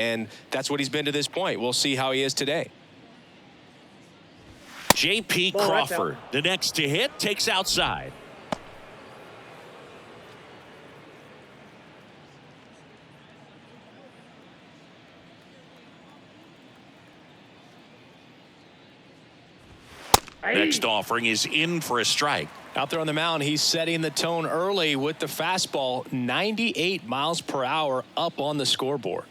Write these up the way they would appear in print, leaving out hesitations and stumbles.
and that's what he's been to this point. We'll see how he is today. J.P. Crawford, the next to hit, takes outside. Next offering is in for a strike. Out there on the mound, he's setting the tone early with the fastball, 98 miles per hour up on the scoreboard.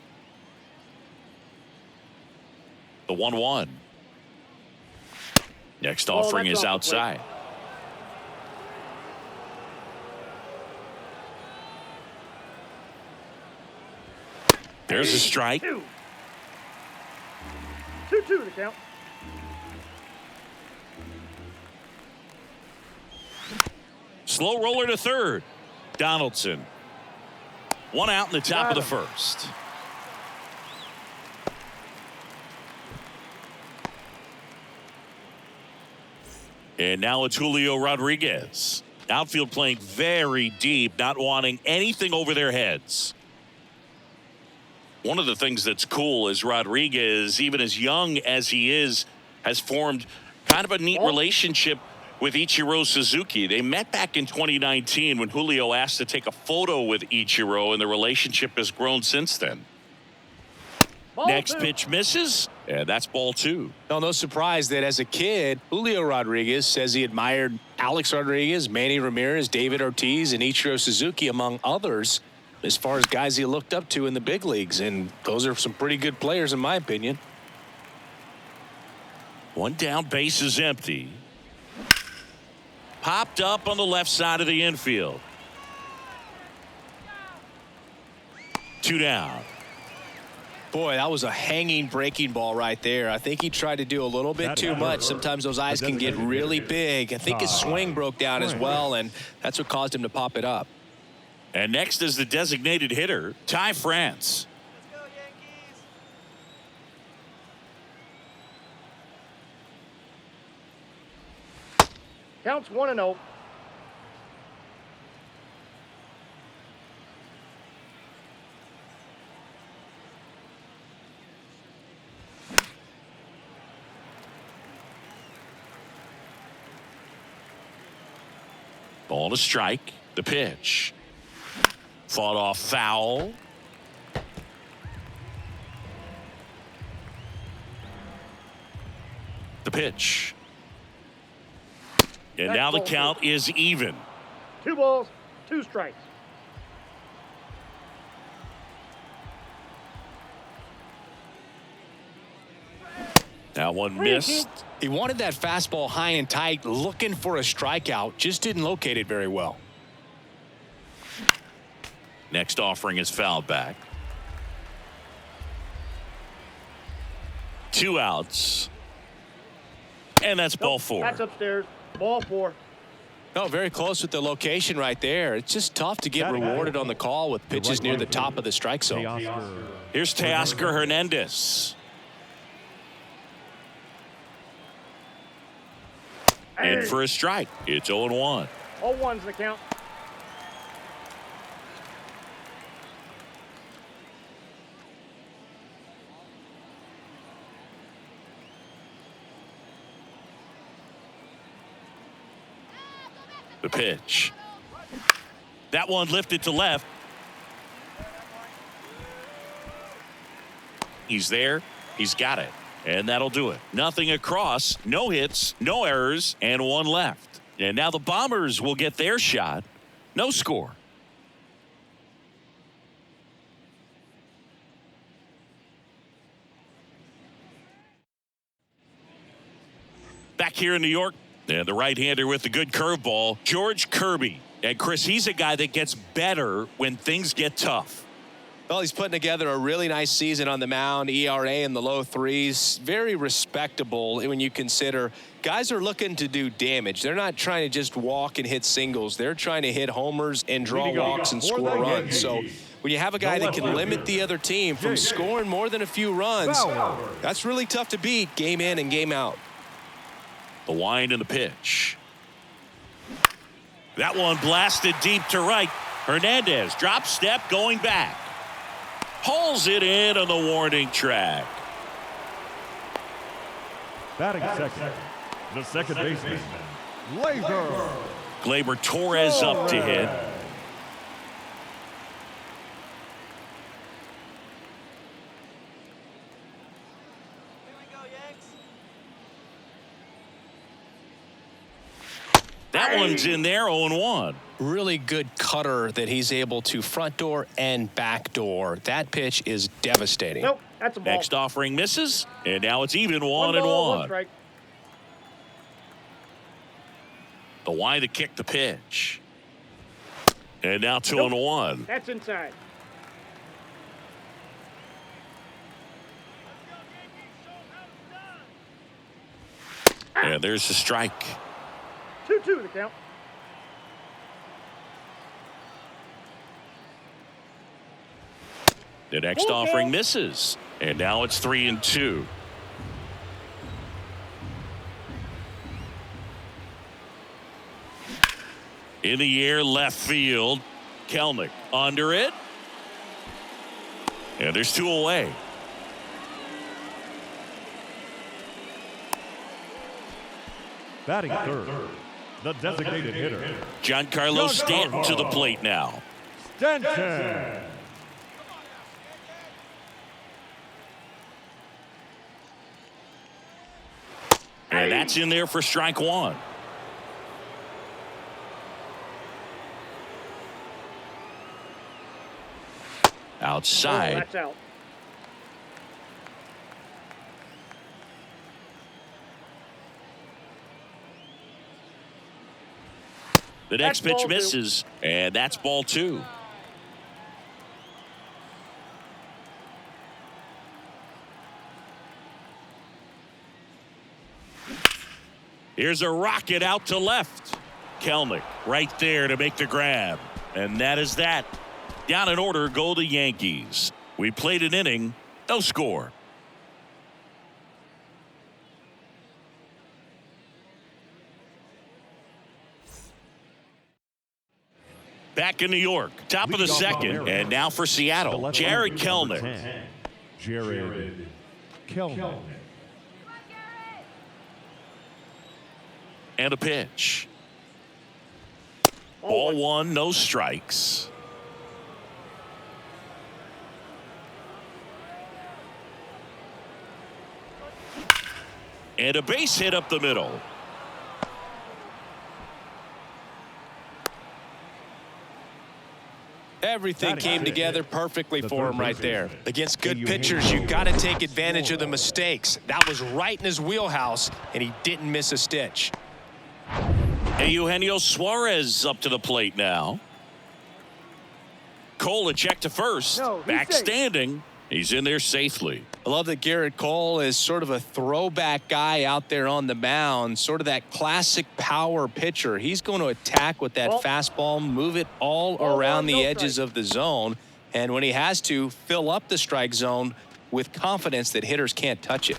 The 1-1. Next offering is outside. There's a strike. 2-2 to count. Slow roller to third. Donaldson. One out in the top of the first. And now it's Julio Rodriguez. Outfield playing very deep, not wanting anything over their heads. One of the things that's cool is Rodriguez, even as young as he is, has formed kind of a neat relationship with Ichiro Suzuki. They met back in 2019 when Julio asked to take a photo with Ichiro, and the relationship has grown since then. Next pitch misses, and that's ball 2. No surprise that as a kid, Julio Rodriguez says he admired Alex Rodriguez, Manny Ramirez, David Ortiz, and Ichiro Suzuki, among others, as far as guys he looked up to in the big leagues. And those are some pretty good players, in my opinion. One down, base is empty. Popped up on the left side of the infield. 2 down. Boy, that was a hanging breaking ball right there. I think he tried to do a little bit too much. Sometimes those eyes can get really big. I think his swing broke down as well, and that's what caused him to pop it up. And next is the designated hitter, Ty France. Let's go, Yankees. Counts 1-0. Ball to strike. The pitch. Fought off foul. The pitch. And now the count is even. 2 balls, 2 strikes. That one missed. He wanted that fastball high and tight, looking for a strikeout. Just didn't locate it very well. Next offering is fouled back. 2 outs. And that's ball 4. That's upstairs. Ball 4. No, very close with the location right there. It's just tough to get rewarded on the call with pitches near the top of the strike zone. Here's Teoscar Hernandez. In for a strike. It's 0-1. All ones in the count. The pitch. That one lifted to left. He's there. He's got it. And that'll do it. Nothing across, no hits, no errors, and 1 left. And now the Bombers will get their shot. No score. Back here in New York, and the right-hander with the good curveball, George Kirby. And Chris, he's a guy that gets better when things get tough. Well, he's putting together a really nice season on the mound, ERA in the low 3s. Very respectable when you consider guys are looking to do damage. They're not trying to just walk and hit singles. They're trying to hit homers and draw walks and score runs. So when you have a guy that can limit the other team from scoring more than a few runs, that's really tough to beat game in and game out. The wind and the pitch. That one blasted deep to right. Hernandez drop step going back. Hauls it in on the warning track. Batting second, the second baseman, Gleyber Torres up to hit. That one's in there, 0-1. Really good cutter that he's able to front door and back door. That pitch is devastating. Nope, that's a ball. Next offering misses, and now it's even 1-1. One strike. The Y to kick the pitch. And now 2-1. That's inside. And there's the strike. 2-2 the count. The next offering misses, and now it's 3-2. In the air, left field. Kelnick under it. And there's 2 away. batting third, the designated hitter, Giancarlo Stanton to the plate now. Stanton. And that's in there for strike one. Outside. Oh, that's out. The next That's pitch ball misses, and that's ball two. Here's a rocket out to left. Kelnick right there to make the grab. And that is that. Down in order go the Yankees. We played an inning, no score. Back in New York, top of the second, and now for Seattle, Jared Kelnick. Jared Kelnick. And a pitch. Ball one, no strikes. And a base hit up the middle. Everything came together perfectly for him right there. Against good pitchers, you got to take advantage of the mistakes. That was right in his wheelhouse, and he didn't miss a stitch. And Eugenio Suarez up to the plate now. Cole a check to first. Back standing. He's in there safely. I love that Garrett Cole is sort of a throwback guy out there on the mound, sort of that classic power pitcher. He's going to attack with that fastball, move it all around the edges of the zone, and when he has to, fill up the strike zone with confidence that hitters can't touch it.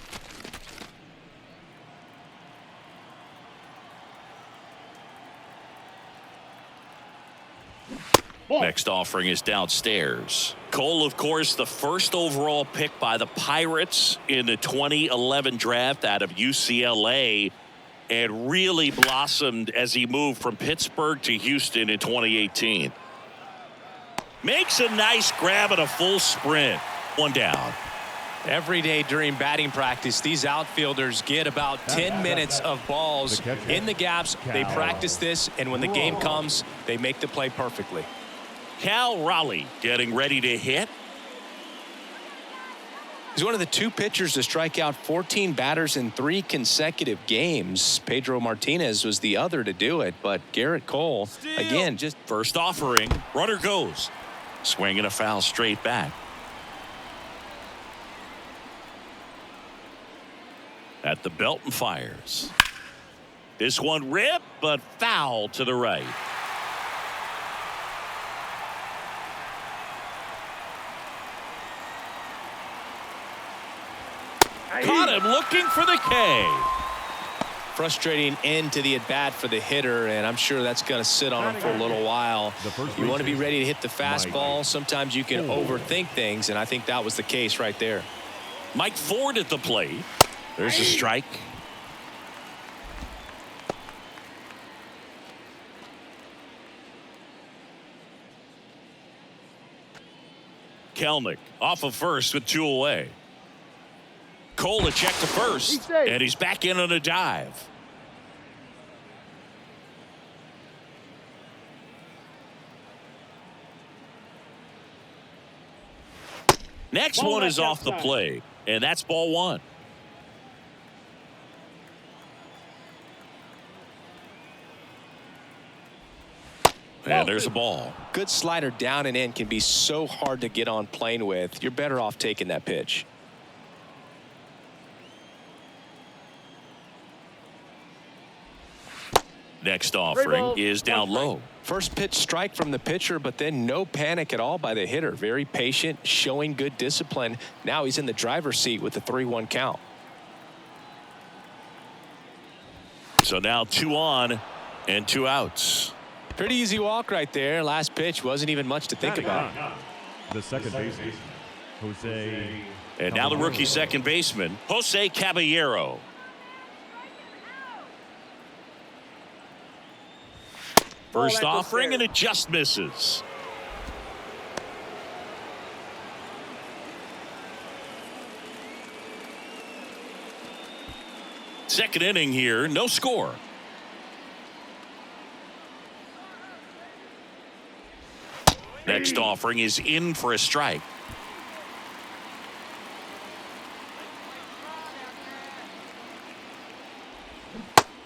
Next offering is downstairs. Cole, of course, the first overall pick by the Pirates in the 2011 draft out of UCLA, and really blossomed as he moved from Pittsburgh to Houston in 2018. Makes a nice grab and a full sprint. One down. Every day during batting practice, these outfielders get about 10 minutes of balls in the gaps. They practice this, and when the game comes, they make the play perfectly. Cal Raleigh getting ready to hit. He's one of the two pitchers to strike out 14 batters in 3 consecutive games. Pedro Martinez was the other to do it, but Garrett Cole, again, just first offering. Runner goes. Swinging a foul straight back. At the belt and fires. This one ripped, but foul to the right. Caught him looking for the K. Frustrating end to the at-bat for the hitter, and I'm sure that's going to sit on him for a little while. You want to be ready to hit the fastball. Sometimes you can overthink things, and I think that was the case right there. Mike Ford at the plate. There's a strike. Kelnick off of first with 2 away. Cole to check to first, and he's back in on a dive. Next one is off the plate, and that's ball 1. And there's a ball. Good slider down and in can be so hard to get on plane with. You're better off taking that pitch. Next offering is down low. First pitch strike from the pitcher, but then no panic at all by the hitter. Very patient, showing good discipline. Now he's in the driver's seat with the 3-1 count. So now 2 on and 2 outs. Pretty easy walk right there. Last pitch wasn't even much to think about. The second baseman, Jose. And now the rookie second baseman, Jose Caballero. First offering, and it just misses. Second inning here, no score. Next offering is in for a strike.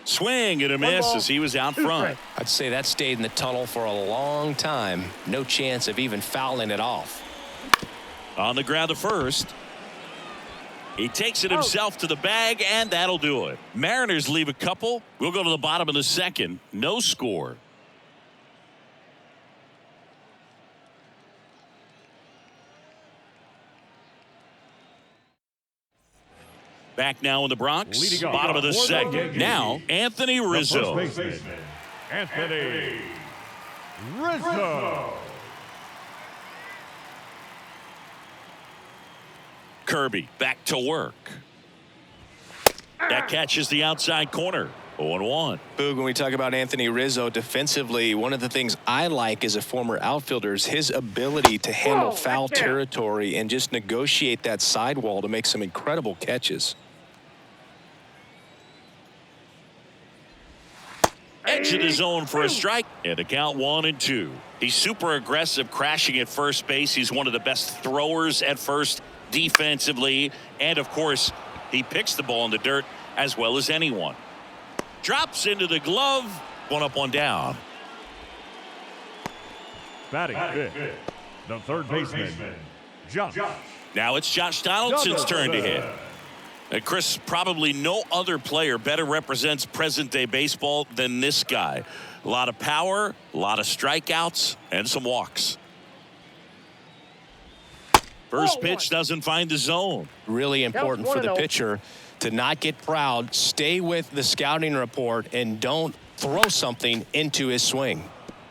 Swing and a miss as he was out front. I'd say that stayed in the tunnel for a long time. No chance of even fouling it off. On the ground to first. He takes it himself to the bag, and that'll do it. Mariners leave a couple. We'll go to the bottom of the second. No score. Back now in the Bronx. Bottom of the second. Now, Anthony Rizzo. Anthony Rizzo. Kirby back to work. That catches the outside corner. 0-1. Boog, when we talk about Anthony Rizzo defensively, one of the things I like as a former outfielder is his ability to handle foul territory and just negotiate that sidewall to make some incredible catches. Edge of the zone for a strike, and a count 1-2. He's super aggressive, crashing at first base. He's one of the best throwers at first defensively, and of course he picks the ball in the dirt as well as anyone. Drops into the glove. 1 up, 1 down. Batting fifth, the third baseman, Josh. Now it's Josh Donaldson's turn to hit. And Chris, probably no other player better represents present-day baseball than this guy. A lot of power, a lot of strikeouts, and some walks. First pitch doesn't find the zone. Really important for the pitcher to not get proud, stay with the scouting report, and don't throw something into his swing.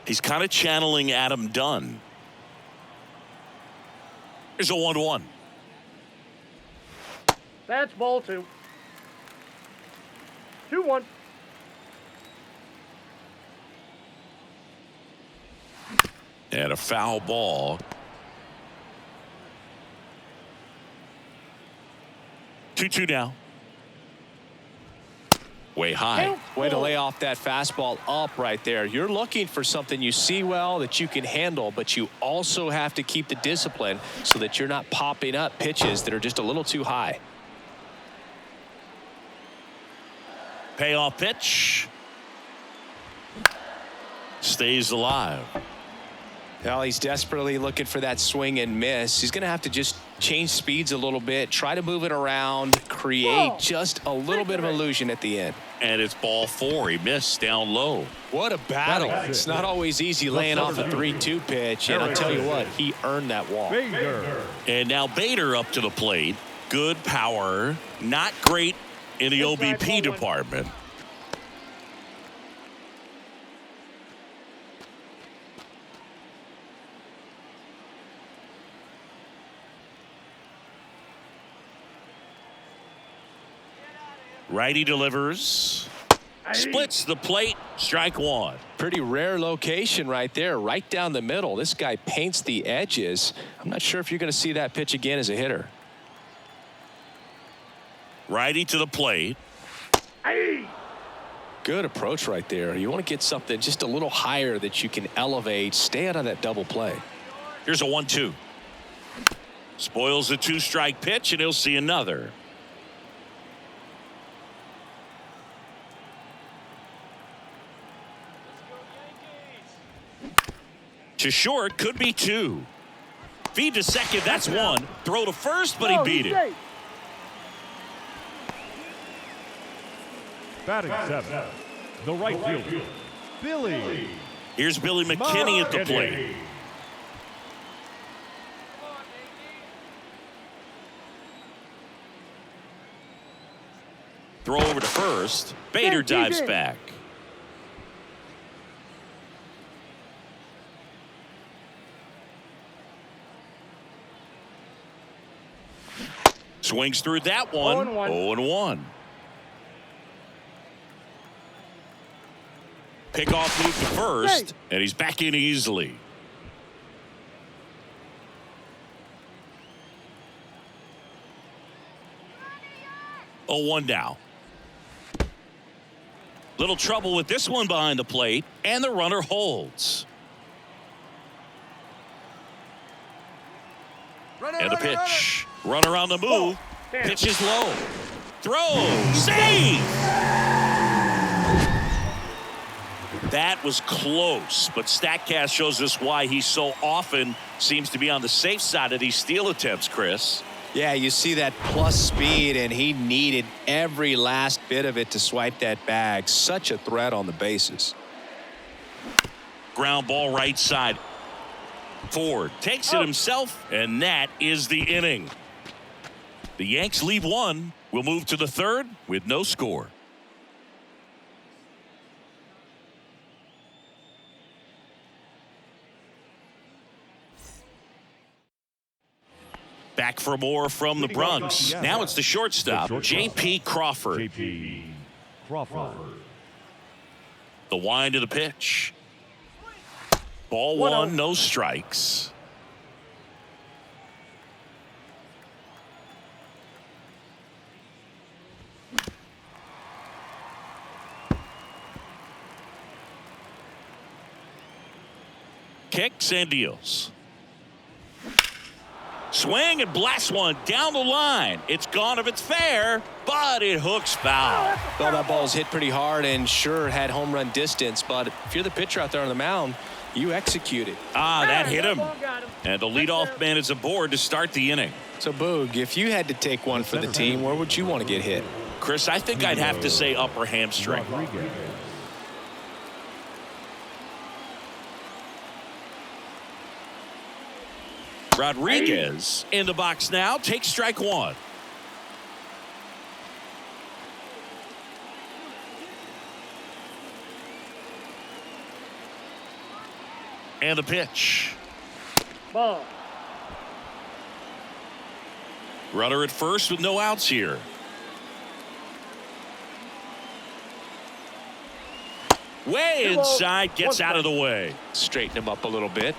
He's kind of channeling Adam Dunn. Here's a 1-1. That's ball 2. 2-1. And a foul ball. 2-2 now. Way high. Way to lay off that fastball up right there. You're looking for something you see well that you can handle, but you also have to keep the discipline so that you're not popping up pitches that are just a little too high. Payoff pitch. Stays alive. Well, he's desperately looking for that swing and miss. He's going to have to just change speeds a little bit, try to move it around, create just a little bit of illusion at the end. And it's ball 4. He missed down low. What a battle. It's not always easy laying off a 3-2 pitch, and I'll tell you what, he earned that walk. And now Bader up to the plate. Good power. Not great in the OBP department. Righty delivers. Splits the plate. Strike one. Pretty rare location right there, right down the middle. This guy paints the edges. I'm not sure if you're going to see that pitch again as a hitter. Righty to the plate. Good approach right there. You want to get something just a little higher that you can elevate. Stay out of that double play. Here's a 1-2. Spoils the 2-strike pitch, and he'll see another. To short, could be 2. Feed to second, that's 1. Throw to first, but he beat it. Batting 7, the right fielder, Billy. Here's Billy McKinney at the plate. Throw over to first. Bader dives back. Swings through that one. 0-1. Pickoff move to first, and he's back in easily. Oh, 1 now. Little trouble with this one behind the plate, and the runner holds. And the pitch. Runner on the move. Pitch is low. Throw. Save! That was close, but StatCast shows us why he so often seems to be on the safe side of these steal attempts, Chris. Yeah, you see that plus speed, and he needed every last bit of it to swipe that bag. Such a threat on the bases. Ground ball right side. Ford takes it himself, and that is the inning. The Yanks leave 1. We'll move to the 3rd with no score. Back for more from the Bronx. Now it's the shortstop, J.P. Crawford. J.P. Crawford. The wind of the pitch. Ball 1, no strikes. Kicks and deals. Swing and blast one down the line. It's gone if it's fair, but it hooks foul. Well, that ball's hit pretty hard and sure had home run distance, but if you're the pitcher out there on the mound, you execute it. That hit him. And the leadoff man is aboard to start the inning. So, Boog, if you had to take one for the team, where would you want to get hit? Chris, I think I'd have to say upper hamstring. Rodriguez in the box now. Takes strike 1. And the pitch. Ball. Runner at first with no outs here. Way inside, gets out of the way. Straighten him up a little bit.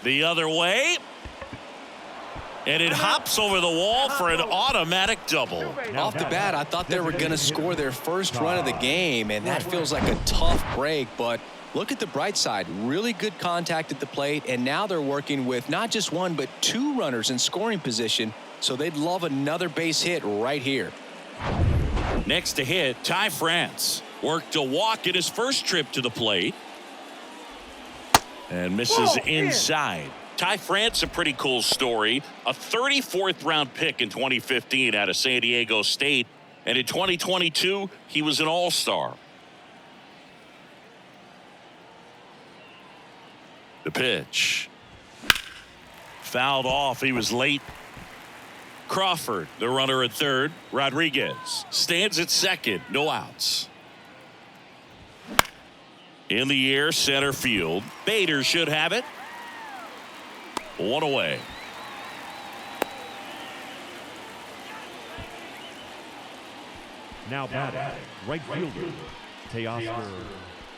The other way. And it hops over the wall for an automatic double. Off the bat, I thought they were going to score their first run of the game, and that feels like a tough break. But look at the bright side. Really good contact at the plate, and now they're working with not just 1, but 2 runners in scoring position, so they'd love another base hit right here. Next to hit, Ty France worked a walk in his first trip to the plate. And misses inside. Ty France, a pretty cool story. A 34th round pick in 2015 out of San Diego State. And in 2022, he was an all-star. The pitch. Fouled off. He was late. Crawford, the runner at third. Rodriguez stands at second. No outs. In the air, center field. Bader should have it. One away. Now batting, right fielder, Teoscar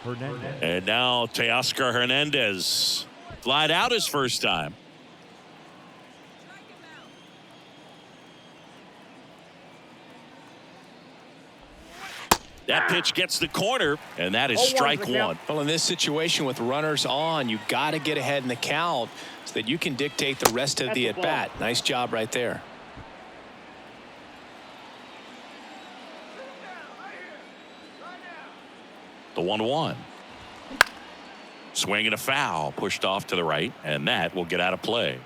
Hernandez. And now Teoscar Hernandez. Flied out his first time. That pitch gets the corner, and that is strike one. Well, in this situation with runners on, you got to get ahead in the count so that you can dictate the rest of the at-bat. Nice job right there. The 1-1. Swing and a foul, pushed off to the right, and that will get out of play.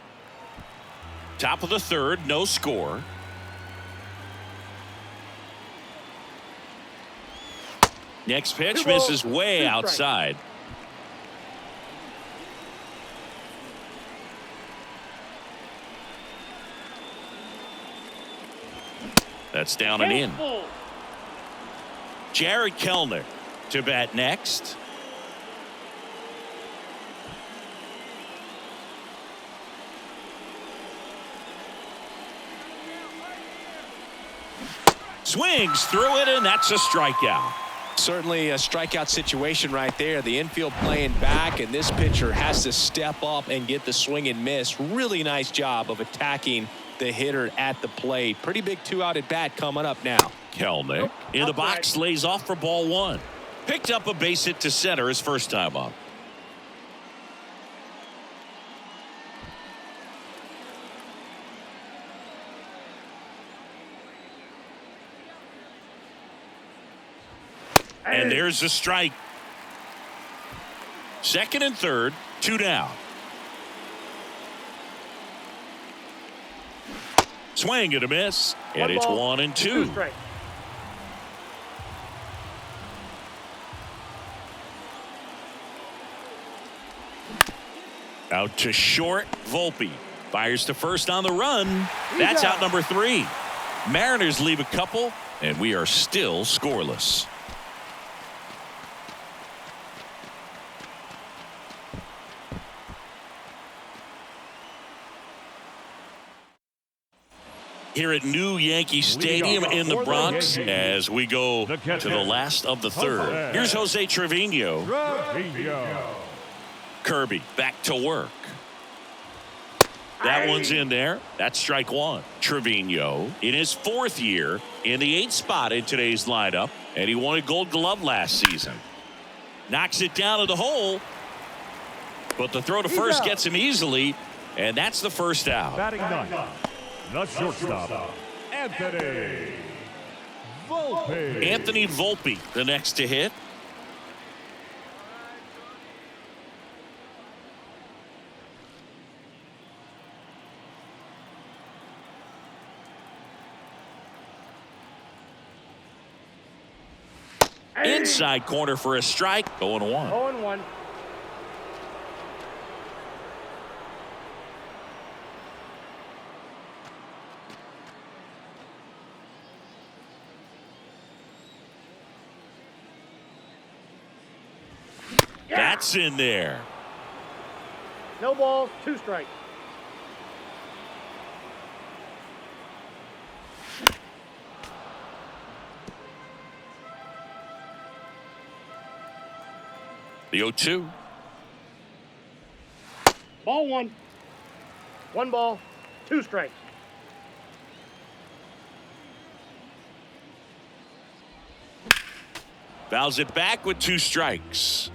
Top of the third, no score. Next pitch misses way outside. That's down and in. Jared Kellner to bat next. Swings through it, and that's a strikeout. Certainly a strikeout situation right there. The infield playing back, and this pitcher has to step up and get the swing and miss. Really nice job of attacking the hitter at the plate. Pretty big two-out at bat coming up now. Kelnick in the box, lays off for ball one. Picked up a base hit to center his first time up. And there's the strike. Second and third, two down. Swing and a miss, and it's 1-2. Out to short, Volpe fires to first on the run. That's out number 3. Mariners leave a couple, and we are still scoreless. Here at New Yankee Stadium in the Bronx as we go to the last of the third. Here's Jose Trevino. Kirby back to work. That one's in there. That's strike one. Trevino in his 4th year in the 8th spot in today's lineup, and he won a Gold Glove last season. Knocks it down to the hole, but the throw to first gets him easily, and that's the first out. Batting ninth, the shortstop, Anthony Volpe. Anthony Volpe, the next to hit. Inside corner for a strike. 0-1. 0-1. That's in there. No balls, 2 strikes. The 0-2. Ball 1. 1 ball, 2 strikes. Fouls it back with 2 strikes.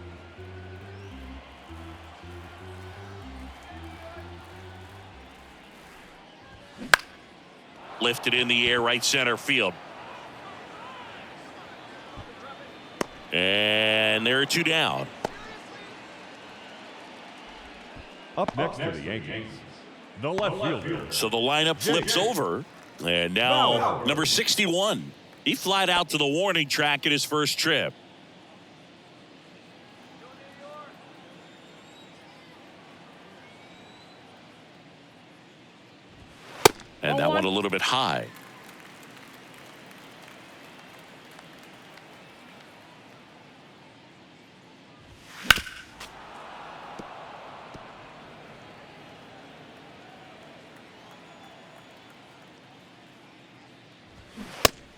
Lifted in the air, right center field. And there are 2 down. Up next to the Yankees, the left fielder. So the lineup flips over. And now number 61. He flied out to the warning track at his first trip. And that one a little bit high.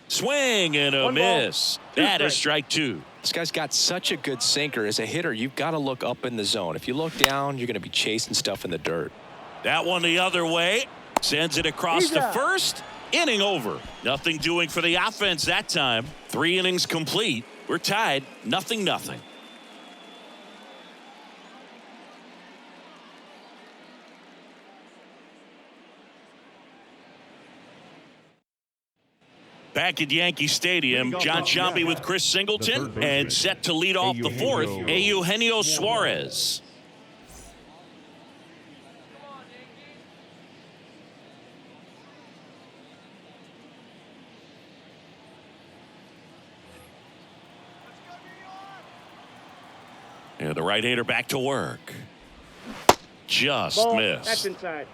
Swing and a miss. That is strike two. This guy's got such a good sinker. As a hitter, you've got to look up in the zone. If you look down, you're going to be chasing stuff in the dirt. That one the other way. Sends it across to first. Inning over. Nothing doing for the offense that time. 3 innings complete. We're tied. 0-0. Back at Yankee Stadium, John Sciambi with Chris Singleton, and set to lead off the fourth, Eugenio Suarez. And the right-hander back to work. Just missed. That's inside.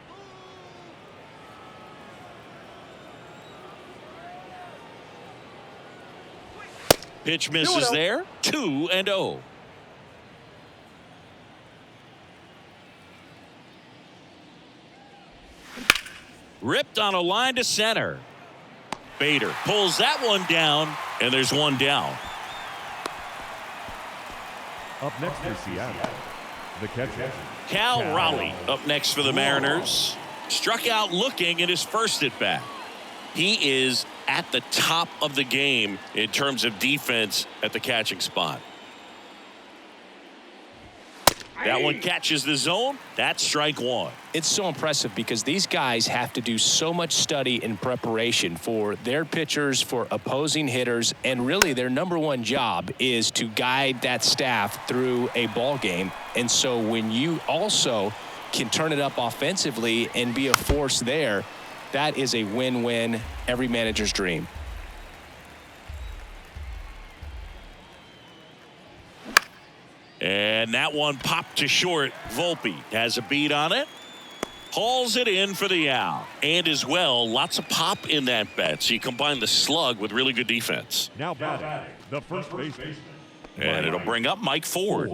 Pitch misses there. 2-0. Ripped on a line to center. Bader pulls that one down, and there's one down. Up next for Seattle, the catcher, Cal Raleigh up next for the Mariners. Struck out looking at his first at bat. He is at the top of the game in terms of defense at the catching spot. That one catches the zone. That's strike one. It's so impressive because these guys have to do so much study and preparation for their pitchers, for opposing hitters, and really their number one job is to guide that staff through a ball game. And so when you also can turn it up offensively and be a force there, that is a win-win, every manager's dream. And that one popped to short. Volpe has a beat on it. Hauls it in for the out. And as well, lots of pop in that bet. So you combine the slug with really good defense. now batting, the first baseman. And it'll bring up Mike Ford.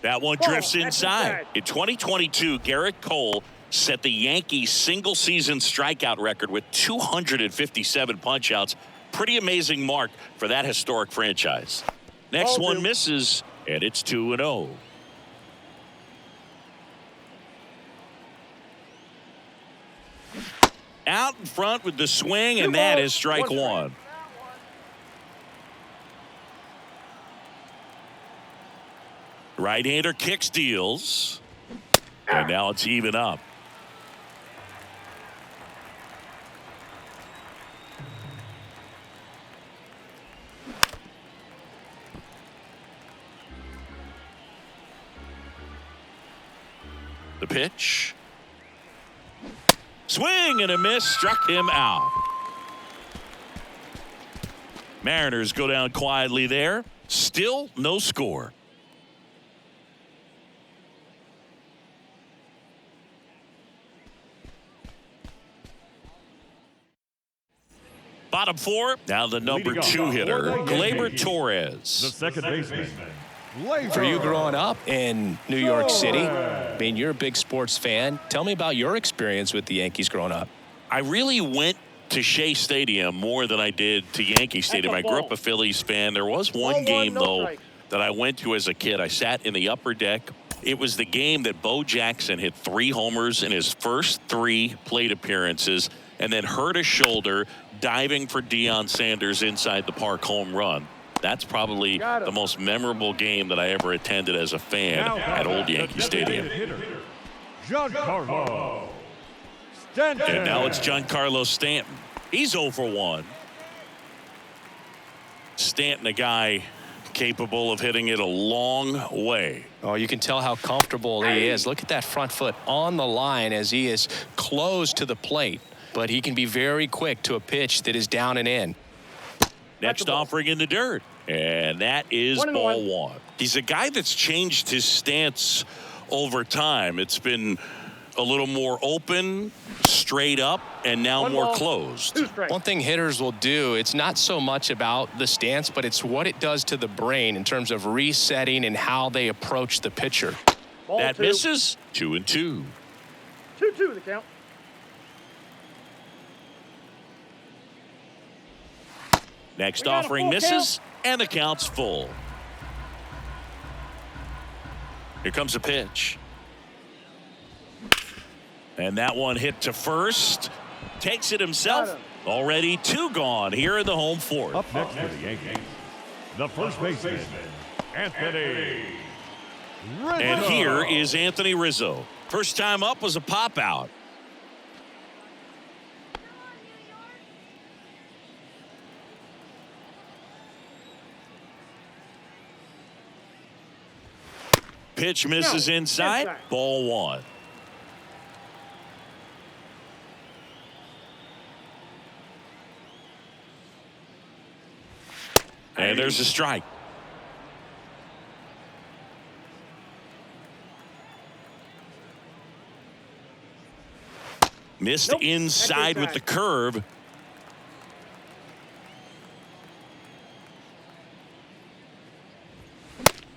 That one drifts inside. In 2022, Garrett Cole set the Yankees single-season strikeout record with 257 punch-outs. Pretty amazing mark for that historic franchise. Next one misses, and it's 2-0. Out in front with the swing, and that is strike one. Right-hander kicks, deals, and now it's even up. The pitch. Swing and a miss, struck him out. Mariners go down quietly there. Still no score. Bottom four, now the number 2 hitter, Gleyber the Torres. second baseman. For you growing up in New York City, I mean, you're a big sports fan. Tell me about your experience with the Yankees growing up. I really went to Shea Stadium more than I did to Yankee Stadium. I grew up a Phillies fan. There was one game, though, that I went to as a kid. I sat in the upper deck. It was the game that Bo Jackson hit 3 homers in his first 3 plate appearances and then hurt his shoulder diving for Deion Sanders' inside the park home run. That's probably the most memorable game that I ever attended as a fan at Old Yankee Stadium. Giancarlo Stanton. And now it's Giancarlo Stanton. He's 0 for 1. Stanton, a guy capable of hitting it a long way. Oh, you can tell how comfortable he is. Look at that front foot on the line as he is close to the plate. But he can be very quick to a pitch that is down and in. Next offering in the dirt. And that is ball one. He's a guy that's changed his stance over time. It's been a little more open, straight up, and now more closed. One thing hitters will do, it's not so much about the stance, but it's what it does to the brain in terms of resetting and how they approach the pitcher. That misses. 2-2. 2-2 the count. Next offering misses, and the count's full. Here comes a pitch. And that one hit to first. Takes it himself. Already 2 gone here in the home fourth. Up next for the Yankees, the first baseman, Anthony Rizzo. And here is Anthony Rizzo. First time up was a pop out. Pitch misses inside. Ball one. And there's a strike. Missed inside with the curve.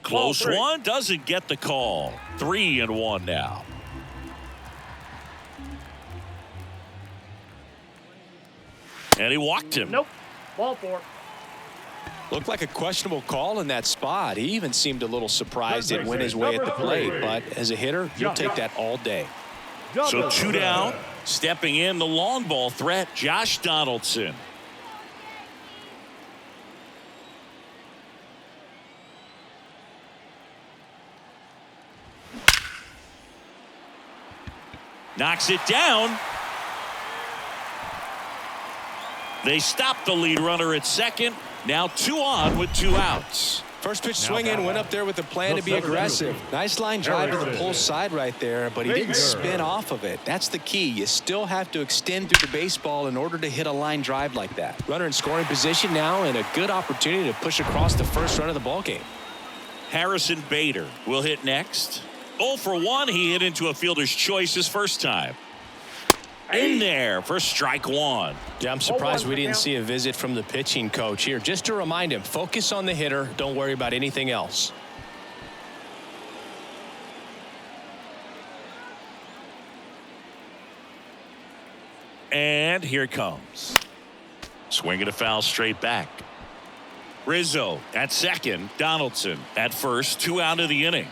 Close one, doesn't get the call. 3-1 now. And he walked him. Nope. Ball 4. Looked like a questionable call in that spot. He even seemed a little surprised it went his way at the plate, but as a hitter, you'll take that all day. So 2 down. Stepping in, the long ball threat, Josh Donaldson. Knocks it down. They stop the lead runner at second. Now 2 on with 2 outs. First pitch swinging, went up there with a plan to be aggressive. Nice line drive to the pull side right there, but he didn't spin off of it. That's the key. You still have to extend through the baseball in order to hit a line drive like that. Runner in scoring position now, and a good opportunity to push across the first run of the ballgame. Harrison Bader will hit next. 0 for 1. He hit into a fielder's choice his first time. In there for strike 1. Yeah, I'm surprised we didn't see a visit from the pitching coach here. Just to remind him, focus on the hitter. Don't worry about anything else. And here it comes. Swinging a foul straight back. Rizzo at second. Donaldson at first. 2 out of the inning.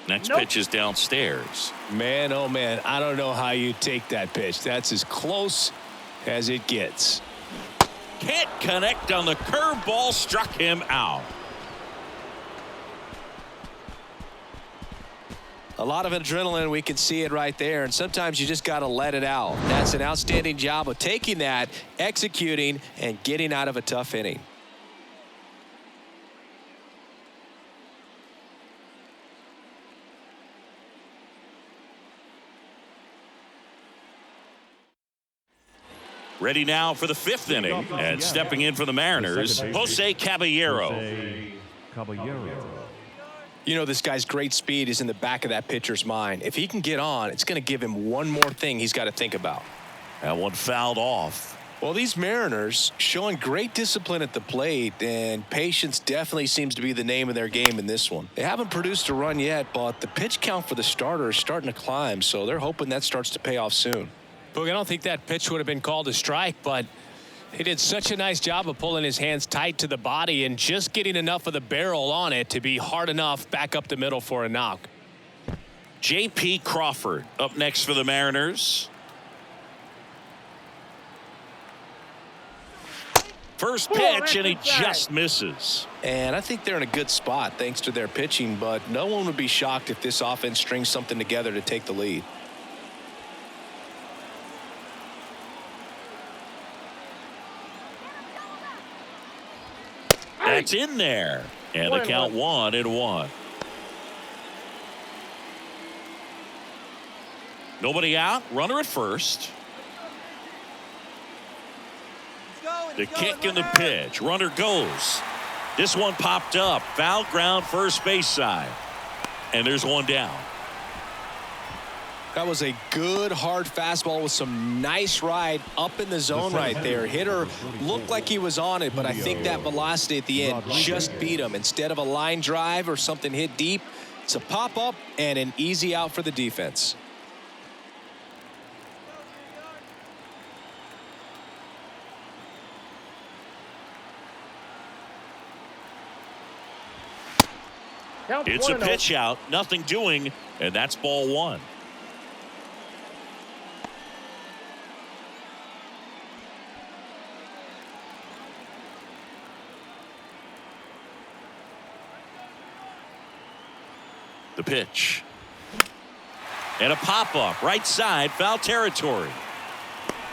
Next pitch is downstairs. Man, oh man, I don't know how you take that pitch. That's as close as it gets. Can't connect on the curveball, struck him out. A lot of adrenaline, we can see it right there, and sometimes you just got to let it out. That's an outstanding job of taking that, executing, and getting out of a tough inning. Ready now for the 5th inning, and stepping in for the Mariners, Jose Caballero. You know, this guy's great speed is in the back of that pitcher's mind. If he can get on, it's going to give him one more thing he's got to think about. That one fouled off. Well, these Mariners showing great discipline at the plate, and patience definitely seems to be the name of their game in this one. They haven't produced a run yet, but the pitch count for the starter is starting to climb, so they're hoping that starts to pay off soon. Boog, I don't think that pitch would have been called a strike, but he did such a nice job of pulling his hands tight to the body and just getting enough of the barrel on it to be hard enough back up the middle for a knock. J.P. Crawford up next for the Mariners. First pitch, and he just misses. And I think they're in a good spot thanks to their pitching, but no one would be shocked if this offense strings something together to take the lead. That's in there. And the count 1-1. Nobody out. Runner at first. The kick and the pitch. Runner goes. This one popped up. Foul ground, first base side. And there's one down. That was a good hard fastball with some nice ride up in the zone right there. Hitter looked like he was on it, but I think that velocity at the end just beat him. Instead of a line drive or something hit deep, it's a pop up and an easy out for the defense. It's a pitch out, nothing doing, and that's ball one. The pitch. And a pop-up, right side, foul territory.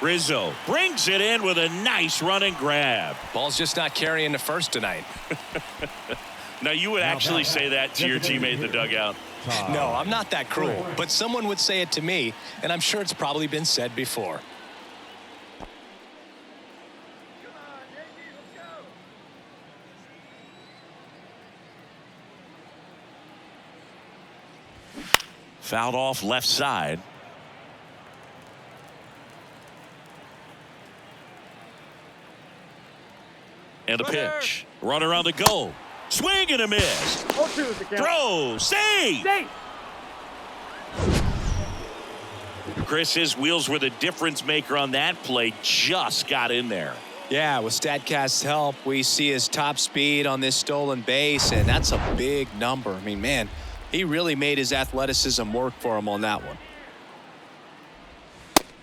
Rizzo brings it in with a nice running grab. Ball's just not carrying the first tonight. Now, you would actually say that to your teammate in the dugout. No, I'm not that cruel, but someone would say it to me, and I'm sure it's probably been said before. Fouled off left side. And a pitch. Runner on the go. Swing and a miss. Throw. Save. Chris, his wheels were the difference maker on that play. Just got in there. Yeah, with StatCast's help, we see his top speed on this stolen base, and that's a big number. I mean, man, he really made his athleticism work for him on that one.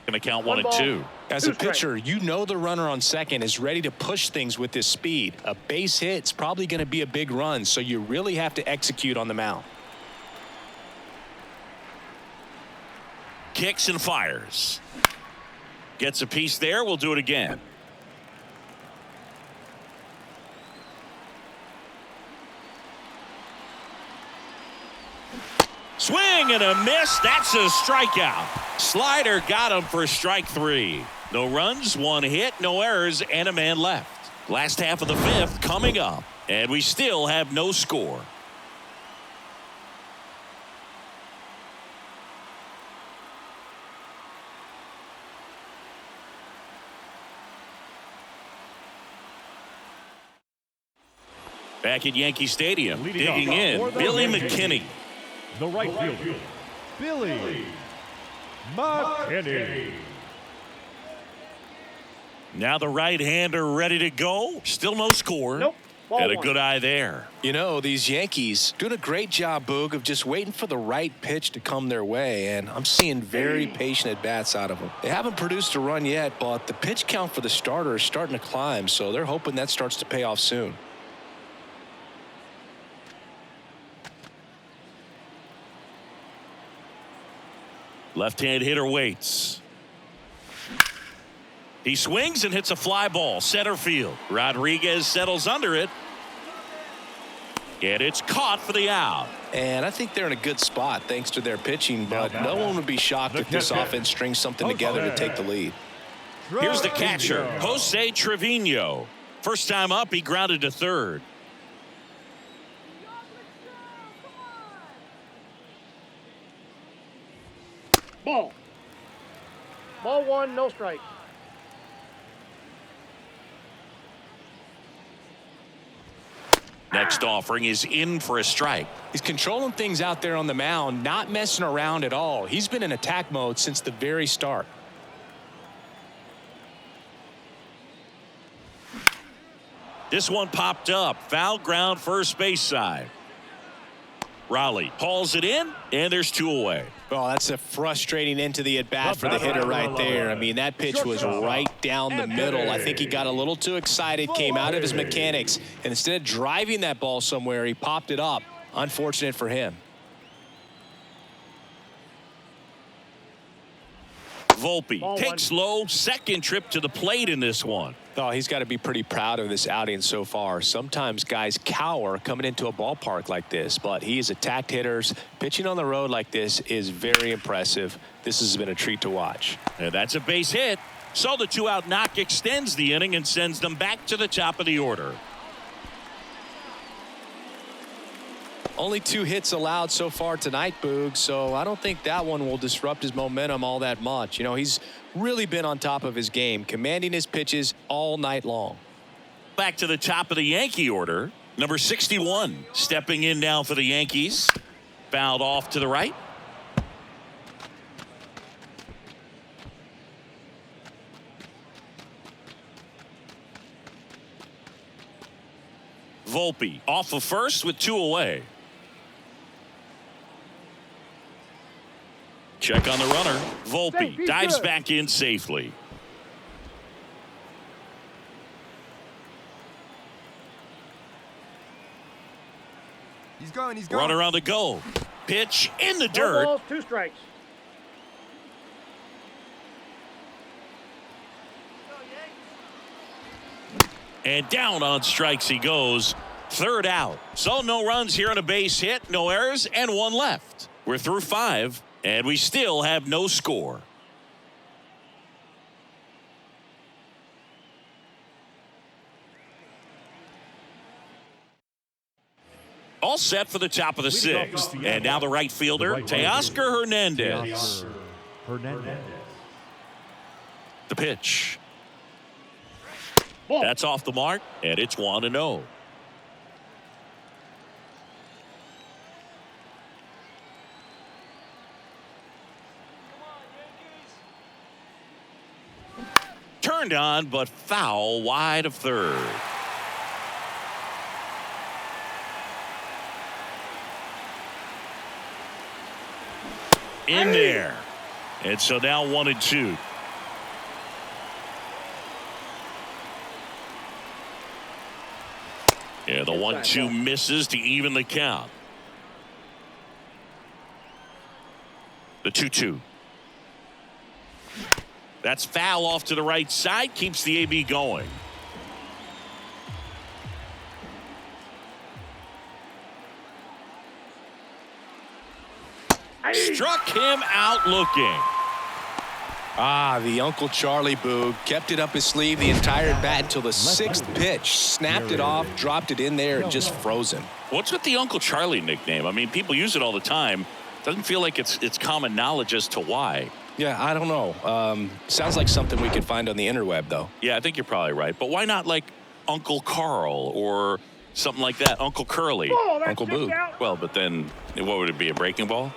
Going to count 1 and 2. As a pitcher, you know the runner on second is ready to push things with his speed. A base hit's probably going to be a big run, so you really have to execute on the mound. Kicks and fires. Gets a piece there. We'll do it again. Swing and a miss. That's a strikeout. Slider got him for strike 3. No runs, 1 hit, no errors, and a man left. Last half of the 5th coming up, and we still have no score. Back at Yankee Stadium, digging in, Billy McKinney. The right fielder, Billy McKinney. Now the right-hander ready to go. Still no score. Nope. And a good eye there. You know, these Yankees doing a great job, Boog, of just waiting for the right pitch to come their way, and I'm seeing very patient at-bats out of them. They haven't produced a run yet, but the pitch count for the starter is starting to climb, so they're hoping that starts to pay off soon. Left-hand hitter waits. He swings and hits a fly ball, center field. Rodriguez settles under it. And it's caught for the out. And I think they're in a good spot thanks to their pitching, but no one would be shocked if this offense strings something together to take the lead. Here's the catcher, Jose Trevino. First time up, he grounded to third. Ball 1, no strike. Next offering is in for a strike. He's controlling things out there on the mound, not messing around at all. He's been in attack mode since the very start. This one popped up. Foul ground, first base side. Raleigh hauls it in, and there's 2 away. Oh, that's a frustrating end to the at-bat for the hitter right there. I mean, that pitch was right down the middle. I think he got a little too excited, came out of his mechanics, and instead of driving that ball somewhere, he popped it up. Unfortunate for him. Volpe takes low, second trip to the plate in this one. Oh, he's got to be pretty proud of this outing so far. Sometimes guys cower coming into a ballpark like this, but he's attacked hitters. Pitching on the road like this is very impressive. This has been a treat to watch. And that's a base hit. So the 2-out knock extends the inning and sends them back to the top of the order. Only 2 hits allowed so far tonight, Boog, so I don't think that one will disrupt his momentum all that much. You know, he's really been on top of his game, commanding his pitches all night long. Back to the top of the Yankee order. Number 61 stepping in now for the Yankees. Fouled off to the right. Volpe off of first with 2 away. Check on the runner. Volpe dives back in safely. He's going. He's going. Runner on the go. Pitch in the 4 dirt. balls, 2 strikes. And down on strikes he goes. 3rd out. So no runs here on a base hit, no errors, and 1 left. We're through 5, and we still have no score. All set for the top of the 6th. And now the right fielder, Teoscar Hernandez. The pitch. Ball. That's off the mark, and it's 1-0. Turned on, but foul wide of third. In there. And so now 1-2. Yeah, the 1-2 misses to even the count. The 2-2. That's foul off to the right side. Keeps the AB going. Struck him out looking. The Uncle Charlie Boog kept it up his sleeve the entire bat until the 6th pitch. Snapped it off, dropped it in there, and just froze him. What's with the Uncle Charlie nickname? I mean, people use it all the time. Doesn't feel like it's common knowledge as to why. Yeah, I don't know. Sounds like something we could find on the interweb, though. Yeah, I think you're probably right. But why not like Uncle Carl or something like that? Uncle Curly. Oh, Uncle Boo. out. Well, but then what would it be? A breaking ball?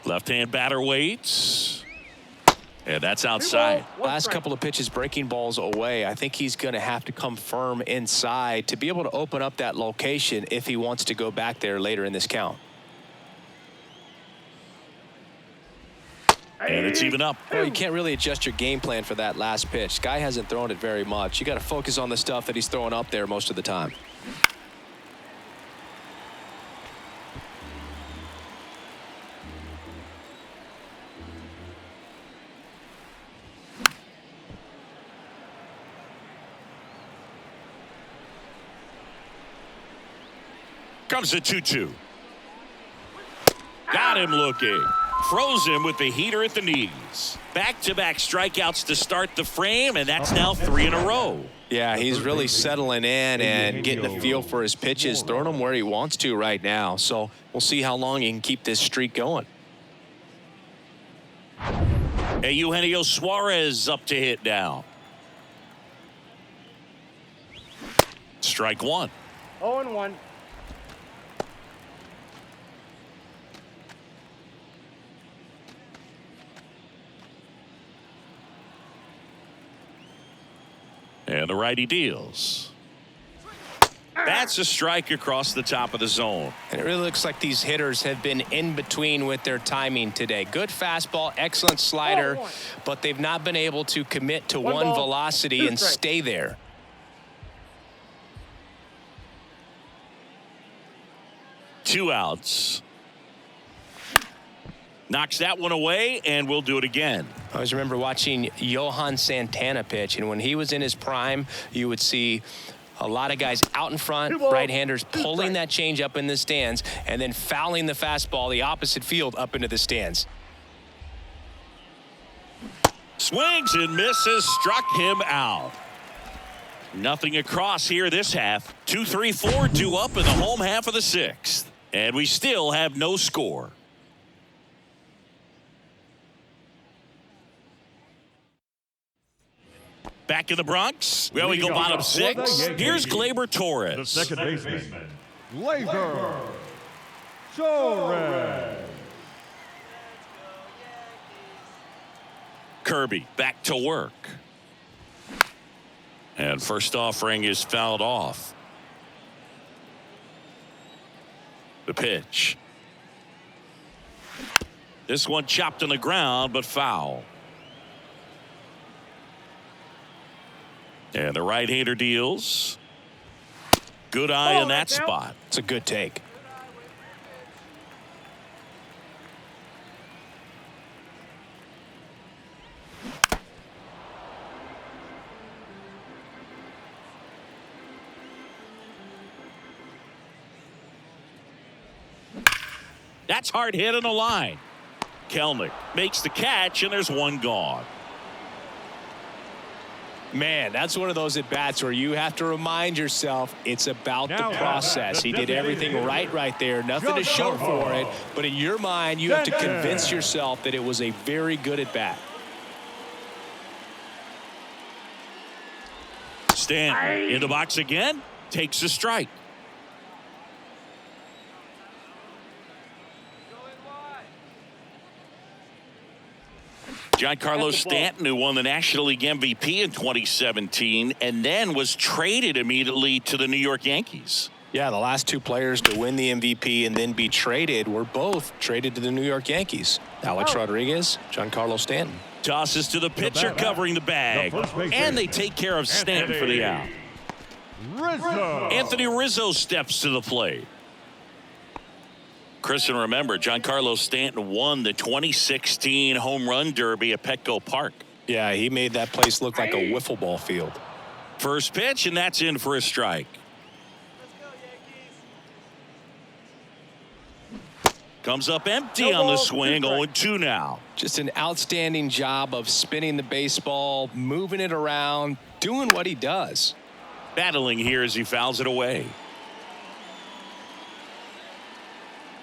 Left-hand batter waits. And that's outside. Last couple of pitches breaking balls away. I think he's going to have to come firm inside to be able to open up that location if he wants to go back there later in this count. And it's even up. Well, you can't really adjust your game plan for that last pitch. Guy hasn't thrown it very much. You got to focus on the stuff that he's throwing up there most of the time. Comes the 2-2. Got him looking. Froze him with the heater at the knees. Back-to-back strikeouts to start the frame, and that's now 3 in a row. Yeah, he's really settling in and getting a feel for his pitches, throwing them where he wants to right now. So we'll see how long he can keep this streak going. Hey, Eugenio Suarez up to hit now. Strike 1. 0-1. And the righty deals. That's a strike across the top of the zone. And it really looks like these hitters have been in between with their timing today. Good fastball, excellent slider, but they've not been able to commit to one ball, velocity 2 and strikes. stay there. Two outs. Knocks that one away, and we'll do it again. I always remember watching Johan Santana pitch, and when he was in his prime, you would see a lot of guys out in front, right-handers pulling that change up in the stands, and then fouling the fastball the opposite field up into the stands. Swings and misses, struck him out. Nothing across here this half. 2-3-4, 2 up in the home half of the sixth. And we still have no score. Back in the Bronx. Well, we go bottom six. Here's Gleyber Torres. The second baseman, Gleyber Torres. Kirby back to work. And first offering is fouled off. The pitch. This one chopped on the ground, but foul. And the right-hander deals. Good eye in that spot. It's a good take. That's hard hit on the line. Kelnick makes the catch, and there's one gone. Man, that's one of those at-bats where you have to remind yourself it's about the process. He did everything right there. Nothing to show for it. But in your mind, you have to convince yourself that it was a very good at-bat. Stanton in the box again. Takes a strike. Giancarlo Stanton, who won the National League MVP in 2017 and then was traded immediately to the New York Yankees. Yeah, the last two players to win the MVP and then be traded were both traded to the New York Yankees. Alex Rodriguez, Giancarlo Stanton. Tosses to the pitcher covering the bag. And they take care of Stanton for the out. Anthony Rizzo steps to the plate. Chris, and remember, Giancarlo Stanton won the 2016 Home Run Derby at Petco Park. Yeah, he made that place look like a wiffle ball field. First pitch, and that's in for a strike. Comes up empty on the swing, 0-2 now. Just an outstanding job of spinning the baseball, moving it around, doing what he does. Battling here as he fouls it away.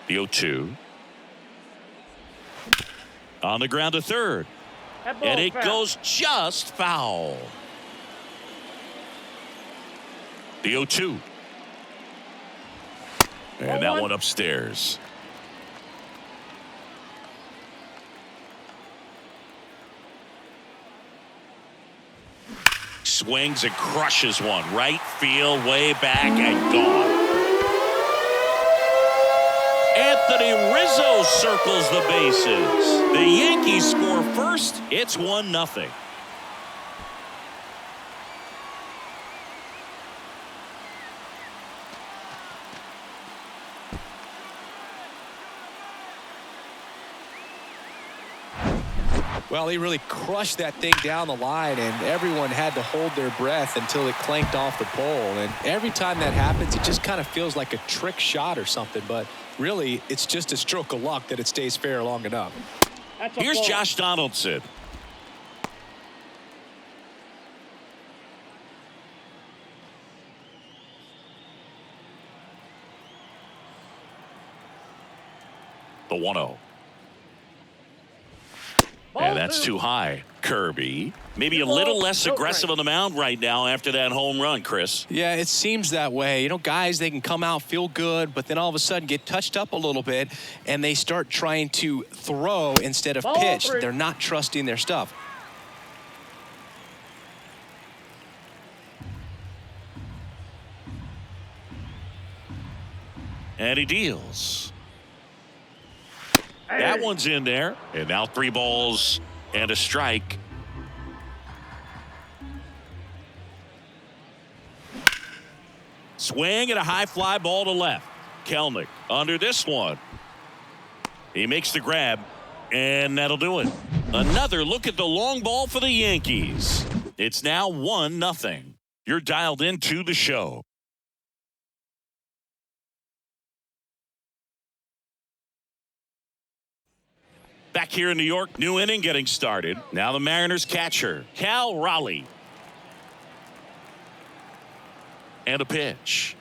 The 0-2. On the ground to third. And it goes just foul. The 0-2. And that one upstairs. Swings and crushes one. Right field, way back and gone. Anthony Rizzo circles the bases. The Yankees score first. It's 1-0. Well, he really crushed that thing down the line, and everyone had to hold their breath until it clanked off the pole. And every time that happens, it just kind of feels like a trick shot or something. But really, it's just a stroke of luck that it stays fair long enough. Here's Josh Donaldson. The 1-0. And that's too high. Kirby, maybe a little less aggressive on the mound right now after that home run, Chris. Yeah, it seems that way. You know, guys, they can come out, feel good, but then all of a sudden get touched up a little bit, and they start trying to throw instead of pitch. They're not trusting their stuff. And he deals. That one's in there. And now 3 balls and a strike. Swing and a high fly ball to left. Kelnick under this one. He makes the grab. And that'll do it. Another look at the long ball for the Yankees. It's now 1-0. You're dialed into the show. Back here in New York, new inning getting started. Now the Mariners catcher, Cal Raleigh. And a pitch.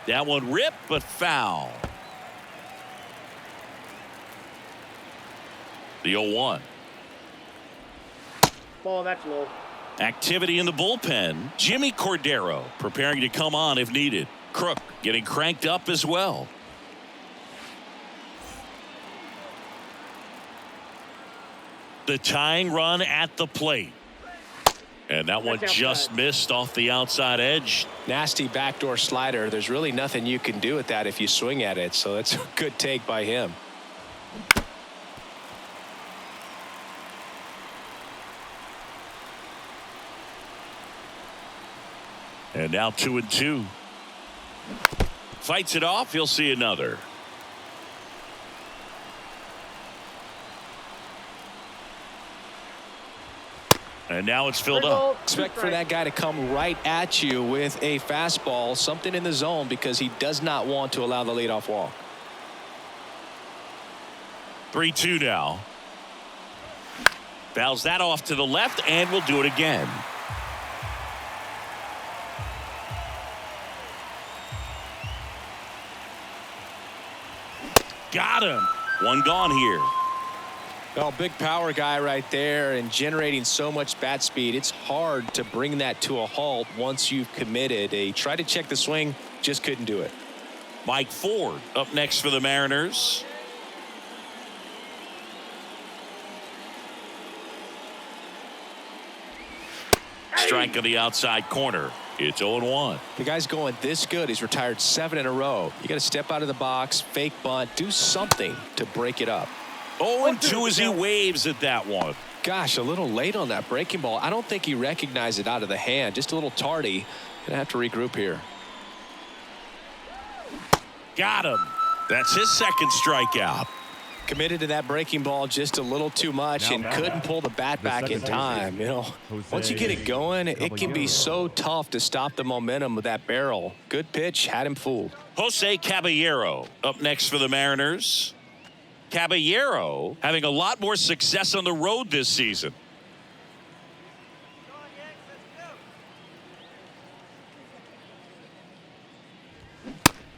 That one ripped, but foul. The 0-1. Ball, that's low. Activity in the bullpen. Jimmy Cordero preparing to come on if needed. Crook getting cranked up as well. The tying run at the plate. And that one just missed off the outside edge. Nasty backdoor slider. There's really nothing you can do with that if you swing at it. So that's a good take by him. And now 2-2. Fights it off. He'll see another. And now it's filled up. Expect for that guy to come right at you with a fastball, something in the zone, because he does not want to allow the leadoff walk. 3-2 now. Fouls that off to the left, and we'll do it again. Got him. One gone here. Oh, big power guy right there and generating so much bat speed. It's hard to bring that to a halt once you've committed. He tried to check the swing, just couldn't do it. Mike Ford up next for the Mariners. Strike on the outside corner. It's 0-1. The guy's going this good. He's retired 7 in a row. You got to step out of the box, fake bunt, do something to break it up. 0-2 as he waves at that one. Gosh, a little late on that breaking ball. I don't think he recognized it out of the hand. Just a little tardy. Gonna have to regroup here. Got him. That's his second strikeout. Committed to that breaking ball just a little too much and couldn't pull the bat back in time. You know, once you get it going, it can be so tough to stop the momentum of that barrel. Good pitch, had him fooled. Jose Caballero up next for the Mariners. Caballero having a lot more success on the road this season.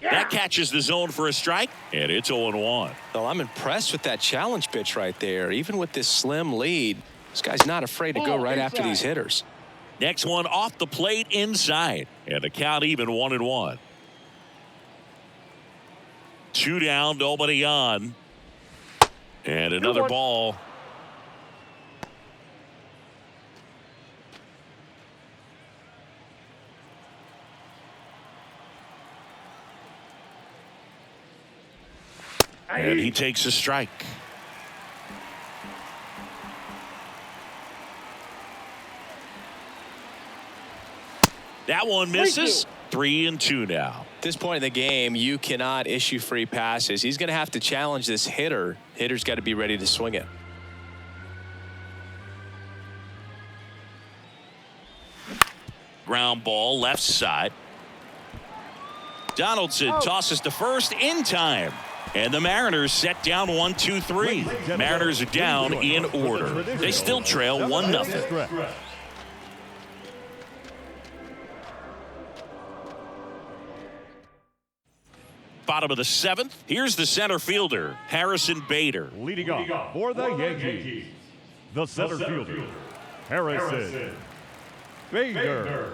That catches the zone for a strike, and it's 0-1. Well, I'm impressed with that challenge pitch right there. Even with this slim lead, this guy's not afraid to go right after these hitters. Next one off the plate inside, and the count even 1-1. 2 down, nobody on. And another ball. And he takes a strike. That one misses. 3-2 now. At this point in the game, you cannot issue free passes. He's going to have to challenge this hitter. Hitter's got to be ready to swing it. Ground ball left side. Donaldson tosses to first in time. And the Mariners set down 1-2-3. Mariners are down in order. They still trail 1-0. Bottom of the 7th. Here's the center fielder, Harrison Bader. Leading off for the Yankees, the center fielder, Harrison Bader.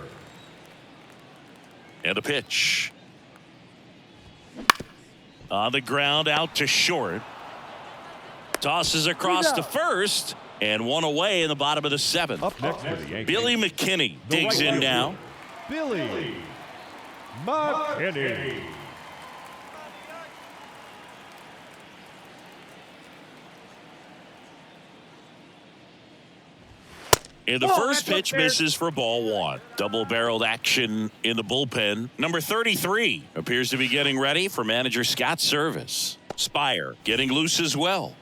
And a pitch. On the ground, out to short. Tosses across to first, and one away in the bottom of the 7th. Up next for the Yankees, Billy McKinney digs in now. Billy McKinney. And the first pitch misses for ball 1. Double-barreled action in the bullpen. Number 33 appears to be getting ready for manager Scott's service. Spire getting loose as well.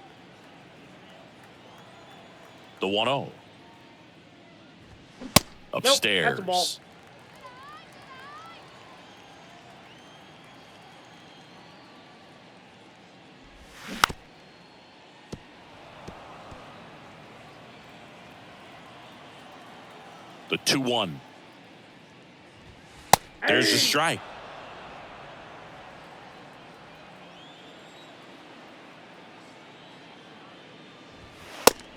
The 1-0. Upstairs. Nope, that's a ball. The 2-1. There's the strike.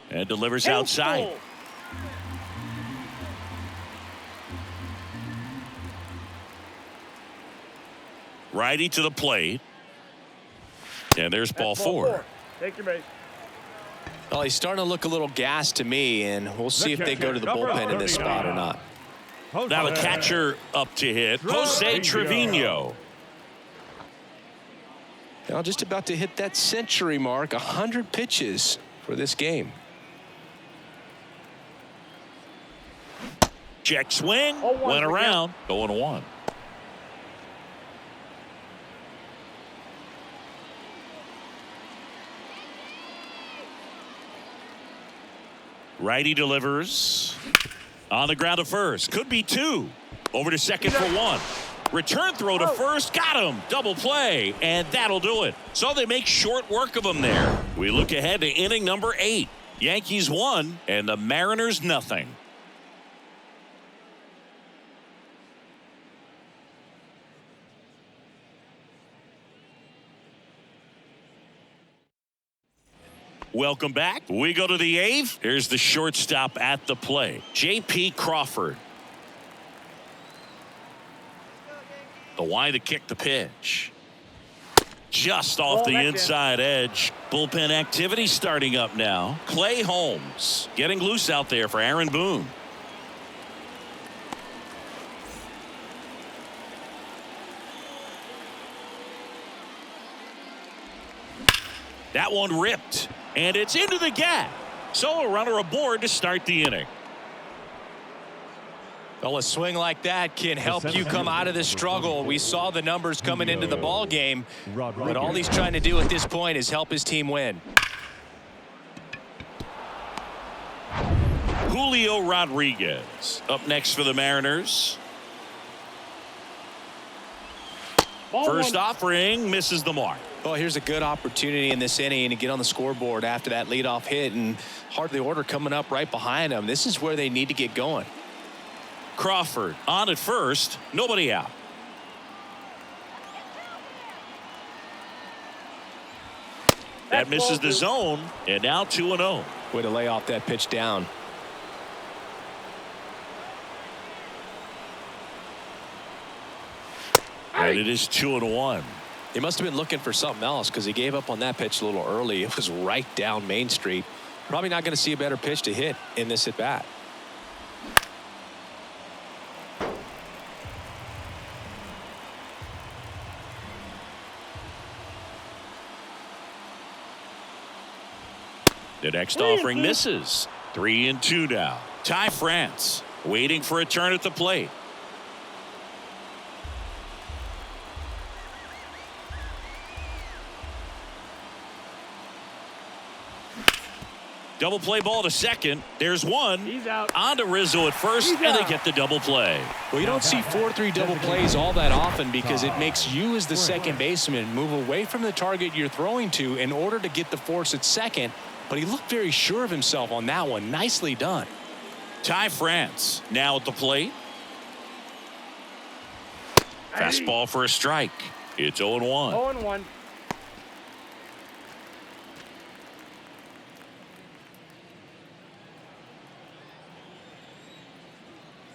And delivers outside. Righty to the plate. And there's ball four. Take your base. Well, he's starting to look a little gassed to me, and we'll see if they go to the bullpen in this spot or not. Now the catcher up to hit, Jose Trevino. Now just about to hit that century mark, 100 pitches for this game. Check swing, went around, 0-1. Righty delivers on the ground to first. Could be two. Over to second for one. Return throw to first. Got him. Double play. And that'll do it. So they make short work of him there. We look ahead to inning number 8. Yankees 1 and the Mariners nothing. Welcome back. We go to the 8th. Here's the shortstop at the plate, J.P. Crawford. The wide to kick the pitch. Just off the inside edge. Bullpen activity starting up now. Clay Holmes getting loose out there for Aaron Boone. That one ripped. And it's into the gap. So a runner aboard to start the inning. Well, a swing like that can help you come out of this struggle. We saw the numbers coming into the ball game, but all he's trying to do at this point is help his team win. Julio Rodriguez up next for the Mariners. First offering misses the mark. Well, here's a good opportunity in this inning to get on the scoreboard after that leadoff hit, and heart of the order coming up right behind them. This is where they need to get going. Crawford on at first, nobody out. That misses the zone, and now 2-0. Way to lay off that pitch down. And it is 2-1. He must have been looking for something else because he gave up on that pitch a little early. It was right down Main Street. Probably not going to see a better pitch to hit in this at bat. The next offering misses. 3-2 now. Ty France waiting for a turn at the plate. Double play ball to second. There's one. He's out. On to Rizzo at first, and they get the double play. Well, you don't see 4-3 double plays all that often because it makes you as the second baseman move away from the target you're throwing to in order to get the force at second. But he looked very sure of himself on that one. Nicely done. Ty France now at the plate. Fastball for a strike. It's 0-1. 0-1.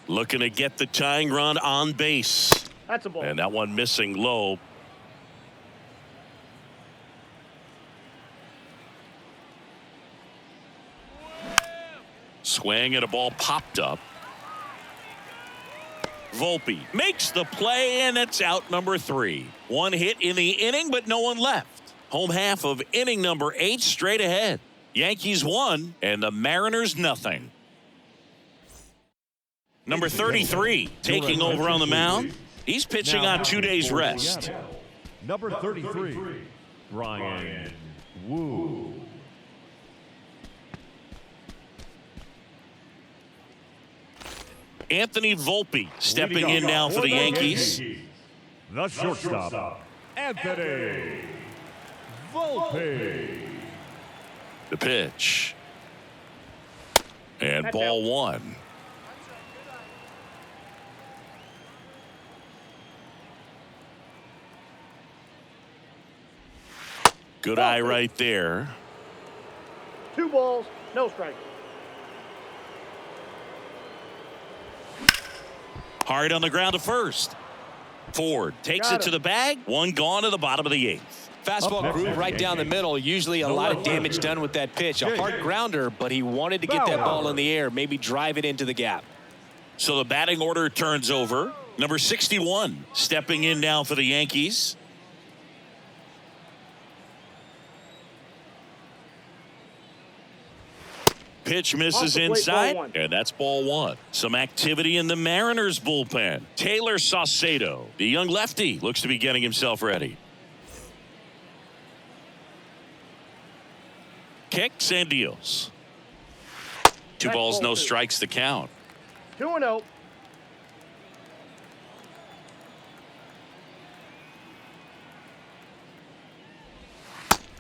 Looking to get the tying run on base. That's a ball. And that one missing low. Swing and a ball popped up. Volpe makes the play, and it's out number 3. One hit in the inning, but no one left. Home half of inning number 8 straight ahead. Yankees 1 and the Mariners nothing. Number 33 taking over on the mound. He's pitching on 2 days rest. Number 33. Brian Wu. Anthony Volpe stepping in now for the Yankees. The shortstop, Anthony Volpe. The pitch. And ball one. Good eye right there. 2 balls, no strike. Hard on the ground to first. Ford takes it to the bag. One gone to the bottom of the 8th. Fastball groove right down the middle. Usually a lot of damage done with that pitch. A hard grounder, but he wanted to get that ball in the air, maybe drive it into the gap. So the batting order turns over. Number 61 stepping in now for the Yankees. Pitch misses inside, and that's ball one. Some activity in the Mariners bullpen. Taylor Saucedo, the young lefty, looks to be getting himself ready. Kicks and deals. 2 balls, no strikes, the count. 2-0.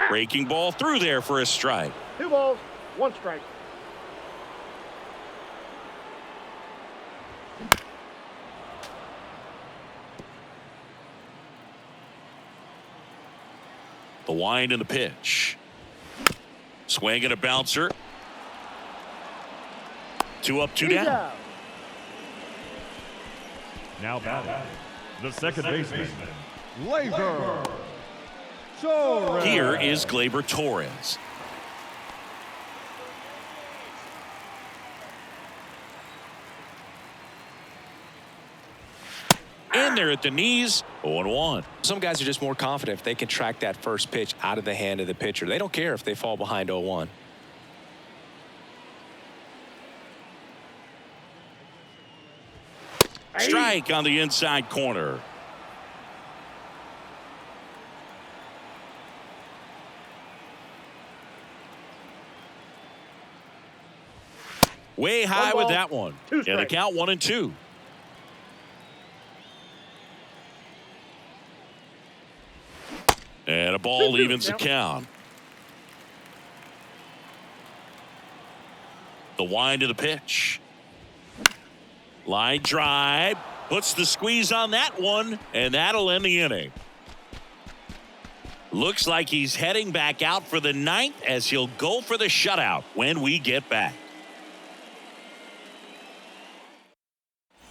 Breaking ball through there for a strike. 2 balls, 1 strike. The wind and the pitch. Swing and a bouncer. 2 up, 2 down. Now batting, the second baseman, Gleyber Torres. Here is Gleyber Torres. In there at the knees, 0-1. Some guys are just more confident if they can track that first pitch out of the hand of the pitcher. They don't care if they fall behind 0-1. Strike on the inside corner. Way high with that one. And the count 1-2. And a ball evens the count. The wind of the pitch. Line drive. Puts the squeeze on that one. And that'll end the inning. Looks like he's heading back out for the 9th as he'll go for the shutout when we get back.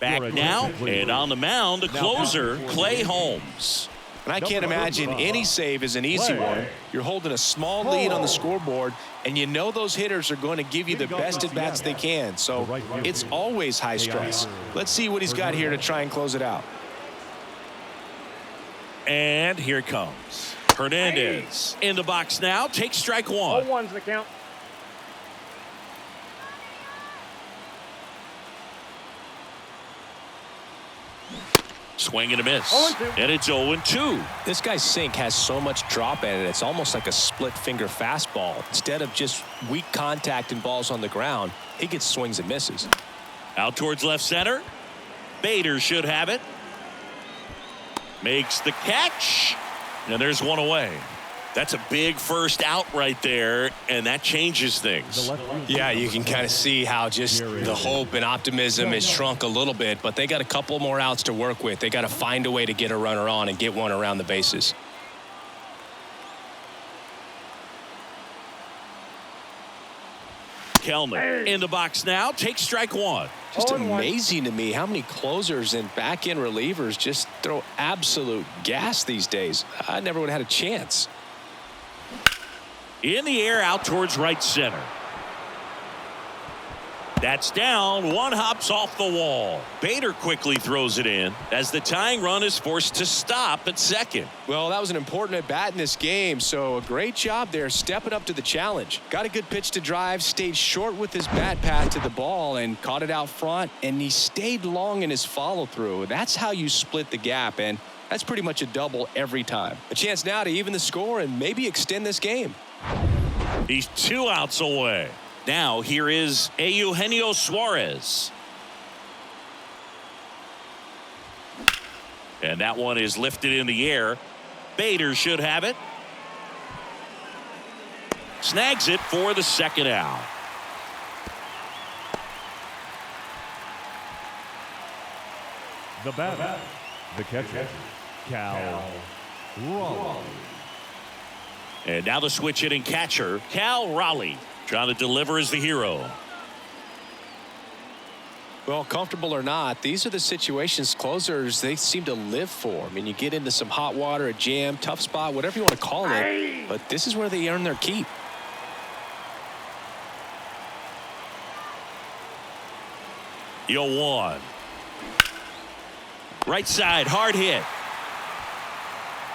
Back now, and on the mound, the closer, Clay Holmes. And I can't imagine any save is an easy one. You're holding a small lead on the scoreboard, and you know those hitters are going to give you the best at-bats they can. So it's always high stress. Let's see what he's got here to try and close it out. And here comes Hernandez in the box now. Takes strike one. 0-1's the count. Swing and a miss. And it's 0-2. This guy's sink has so much drop in it. It's almost like a split finger fastball. Instead of just weak contact and balls on the ground, he gets swings and misses. Out towards left center. Bader should have it. Makes the catch. And there's one away. That's a big first out right there, and that changes things. Yeah, you can kind of see how just the hope and optimism has shrunk a little bit, but they got a couple more outs to work with. They got to find a way to get a runner on and get one around the bases. Kellner in the box now. Takes strike one. Just amazing to me how many closers and back-end relievers just throw absolute gas these days. I never would have had a chance. In the air out towards right center. That's down. One hops off the wall. Bader quickly throws it in as the tying run is forced to stop at second. Well, that was an important at bat in this game, so a great job there stepping up to the challenge. Got a good pitch to drive, stayed short with his bat path to the ball and caught it out front, and he stayed long in his follow through. That's how you split the gap, and That's pretty much a double every time. A chance now to even the score and maybe extend this game. He's 2 outs away. Now here is Eugenio Suarez. And that one is lifted in the air. Bader should have it. Snags it for the second out. The batter, the catcher, Cal Raleigh. And now the switch hitting catcher, Cal Raleigh, trying to deliver as the hero. Well, comfortable or not, these are the situations closers they seem to live for. I mean, you get into some hot water, a jam, tough spot, whatever you want to call it, but this is where they earn their keep. Yo, 1. Right side, hard hit.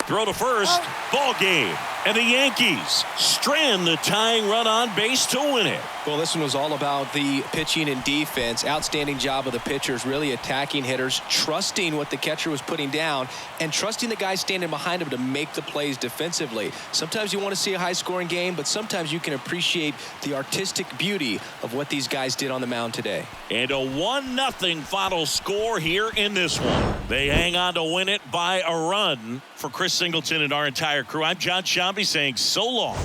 Throw to first, ball game. And the Yankees strand the tying run on base to win it. Well, this one was all about the pitching and defense. Outstanding job of the pitchers, really attacking hitters, trusting what the catcher was putting down, and trusting the guy standing behind him to make the plays defensively. Sometimes you want to see a high-scoring game, but sometimes you can appreciate the artistic beauty of what these guys did on the mound today. And a 1-0 final score here in this one. They hang on to win it by a run. For Chris Singleton and our entire crew, I'm John Shambi saying so long.